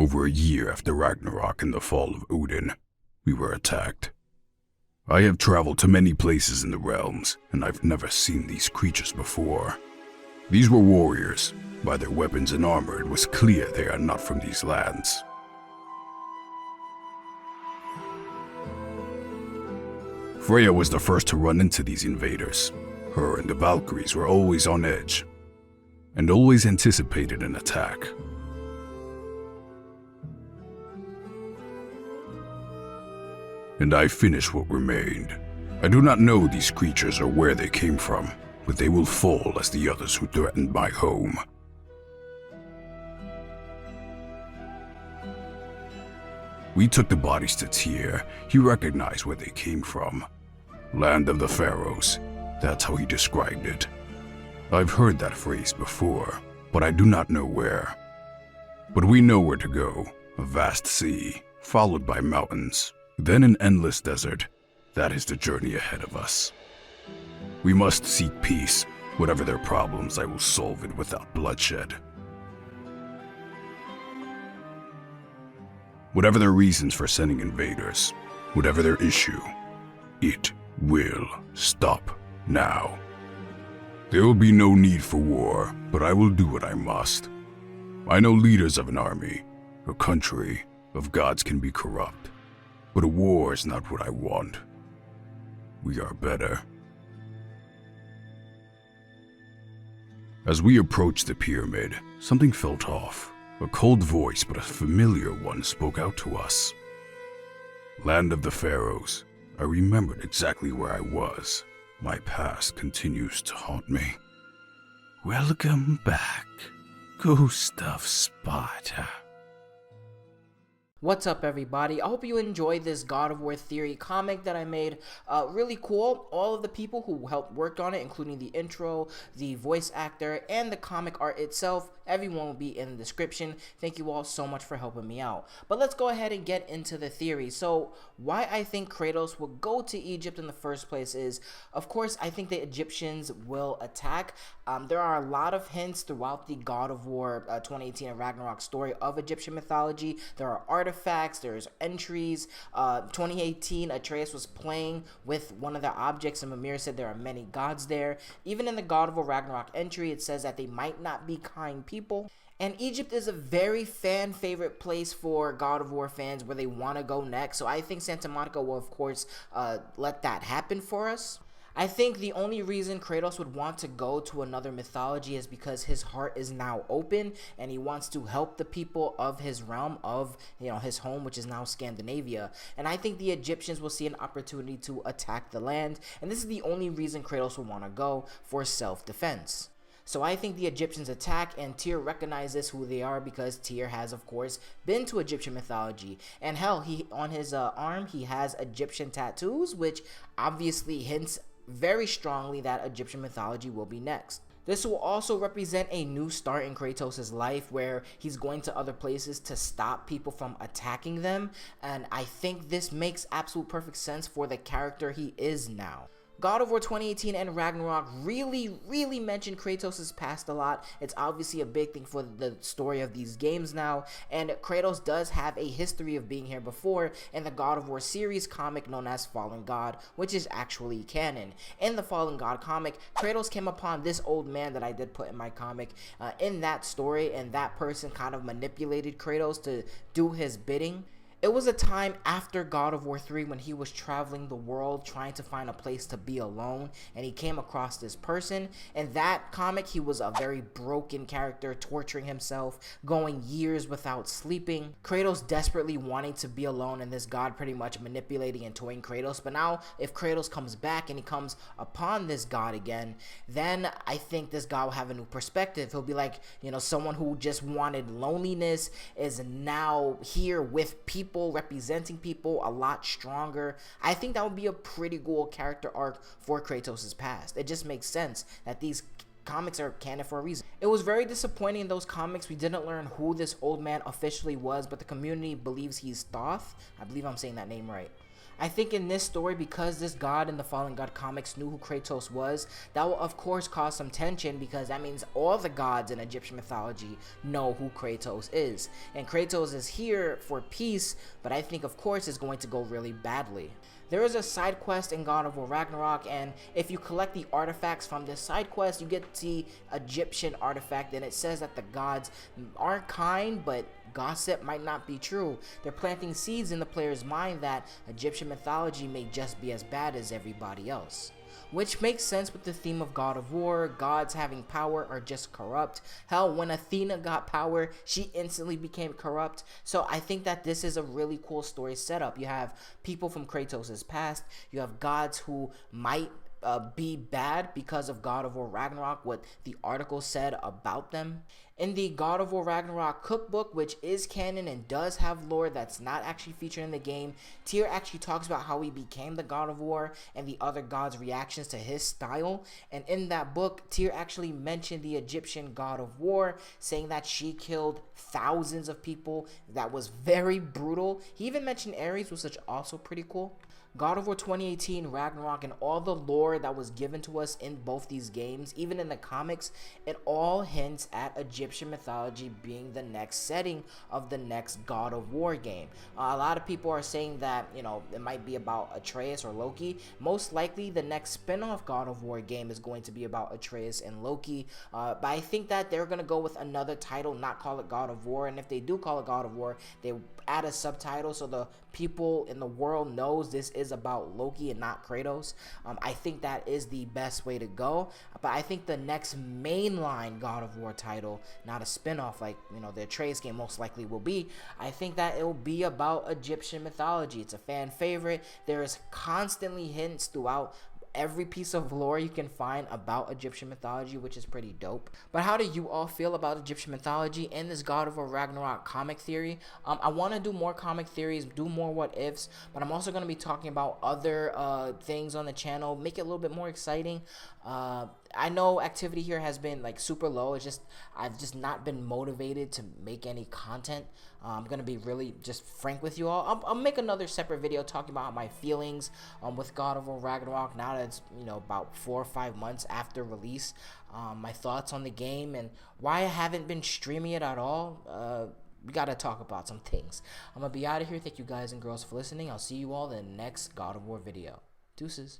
over a year after Ragnarok and the fall of Odin, we were attacked. I have traveled to many places in the realms, and I've never seen these creatures before. These were warriors. By their weapons and armor, it was clear they are not from these lands. Freya was the first to run into these invaders. Her and the Valkyries were always on edge, and always anticipated an attack. And I finished what remained. I do not know these creatures or where they came from, but they will fall as the others who threatened my home. We took the bodies to Tyr. He recognized where they came from. Land of the Pharaohs. That's how he described it. I've heard that phrase before, but I do not know where. But we know where to go. A vast sea, followed by mountains, then an endless desert. That is the journey ahead of us. We must seek peace. Whatever their problems, I will solve it without bloodshed. Whatever their reasons for sending invaders, whatever their issue, it will stop now. There will be no need for war, but I will do what I must. I know leaders of an army, a country, of gods can be corrupt, but a war is not what I want. We are better. As we approached the pyramid, something felt off. A cold voice, but a familiar one, spoke out to us. Land of the Pharaohs. I remembered exactly where I was. My past continues to haunt me. Welcome back, Ghost of Sparta. What's up, everybody? I hope you enjoyed this God of War Theory comic that I made. Really cool. All of the people who helped work on it, including the intro, the voice actor, and the comic art itself, everyone will be in the description. Thank you all so much for helping me out. But let's go ahead and get into the theory. So why I think Kratos will go to Egypt in the first place is, of course, I think the Egyptians will attack. There are a lot of hints throughout the God of War 2018 and Ragnarok story of Egyptian mythology. There are artifacts, there's entries. 2018, Atreus was playing with one of the objects, and Mimir said there are many gods there. Even in the God of War Ragnarok entry, it says that they might not be kind people. And Egypt is a very fan favorite place for God of War fans where they want to go next. So I think Santa Monica will, of course, let that happen for us. I think the only reason Kratos would want to go to another mythology is because his heart is now open and he wants to help the people of his realm, of his home, which is now Scandinavia. And I think the Egyptians will see an opportunity to attack the land, and this is the only reason Kratos would want to go, for self-defense. So I think the Egyptians attack, and Tyr recognizes who they are because Tyr has, of course, been to Egyptian mythology. And hell, on his arm, he has Egyptian tattoos, which obviously hints very strongly that Egyptian mythology will be next. This will also represent a new start in Kratos' life where he's going to other places to stop people from attacking them, and I think this makes absolute perfect sense for the character he is now. God of War 2018 and Ragnarok really mentioned Kratos' past a lot. It's obviously a big thing for the story of these games now, and Kratos does have a history of being here before in the God of War series comic known as Fallen God, which is actually canon. In the Fallen God comic, Kratos came upon this old man that I did put in my comic in that story, and that person kind of manipulated Kratos to do his bidding. It was a time after God of War 3 when he was traveling the world trying to find a place to be alone, and he came across this person. In that comic, he was a very broken character, torturing himself, going years without sleeping. Kratos desperately wanting to be alone, and this god pretty much manipulating and toying Kratos. But now, if Kratos comes back and he comes upon this god again, then I think this god will have a new perspective. He'll be like, someone who just wanted loneliness is now here with people, representing people a lot stronger. I think that would be a pretty cool character arc for Kratos' past. It just makes sense that these comics are canon for a reason. It was very disappointing in those comics. We didn't learn who this old man officially was, but the community believes he's Thoth. I believe I'm saying that name right. I think in this story, because this god in the Fallen God comics knew who Kratos was, that will of course cause some tension, because that means all the gods in Egyptian mythology know who Kratos is. And Kratos is here for peace, but I think of course it's going to go really badly. There is a side quest in God of War Ragnarok, and if you collect the artifacts from this side quest, you get the Egyptian artifact, and it says that the gods aren't kind, but gossip might not be true. They're planting seeds in the player's mind that Egyptian mythology may just be as bad as everybody else. Which makes sense with the theme of God of War. Gods having power are just corrupt. Hell, when Athena got power, she instantly became corrupt. So I think that this is a really cool story setup. You have people from Kratos' past. You have gods who might be bad because of God of War Ragnarok, what the article said about them. In the God of War Ragnarok cookbook, which is canon and does have lore that's not actually featured in the game, Tyr actually talks about how he became the God of War and the other gods' reactions to his style. And in that book, Tyr actually mentioned the Egyptian God of War, saying that she killed thousands of people. That was very brutal. He even mentioned Ares, which is also pretty cool. God of War 2018, Ragnarok, and all the lore that was given to us in both these games, even in the comics, it all hints at Egyptian mythology being the next setting of the next God of War game. A lot of people are saying that, you know, it might be about Atreus or Loki. Most likely, the next spin-off God of War game is going to be about Atreus and Loki, but I think that they're going to go with another title, not call it God of War, and if they do call it God of War, they add a subtitle so the people in the world knows this is about Loki and not Kratos. I think that is the best way to go, but I think the next mainline God of War title, not a spin-off like, you know, the Atreus game most likely will be, I think that it will be about Egyptian mythology. It's a fan favorite. There is constantly hints throughout every piece of lore you can find about Egyptian mythology, which is pretty dope. But how do you all feel about Egyptian mythology and this God of War Ragnarok comic theory? I want to do more comic theories, do more what ifs, but I'm also going to be talking about other things on the channel, make it a little bit more exciting. I know activity here has been like super low. It's just I've just not been motivated to make any content. I'm gonna be really just frank with you all. I'll make another separate video talking about my feelings with God of War Ragnarok now that it's, you know, about 4 or 5 months after release. My thoughts on the game and why I haven't been streaming it at all. We gotta talk about some things. I'm gonna be out of here. Thank you guys and girls for listening. I'll see you all in the next God of War video. Deuces.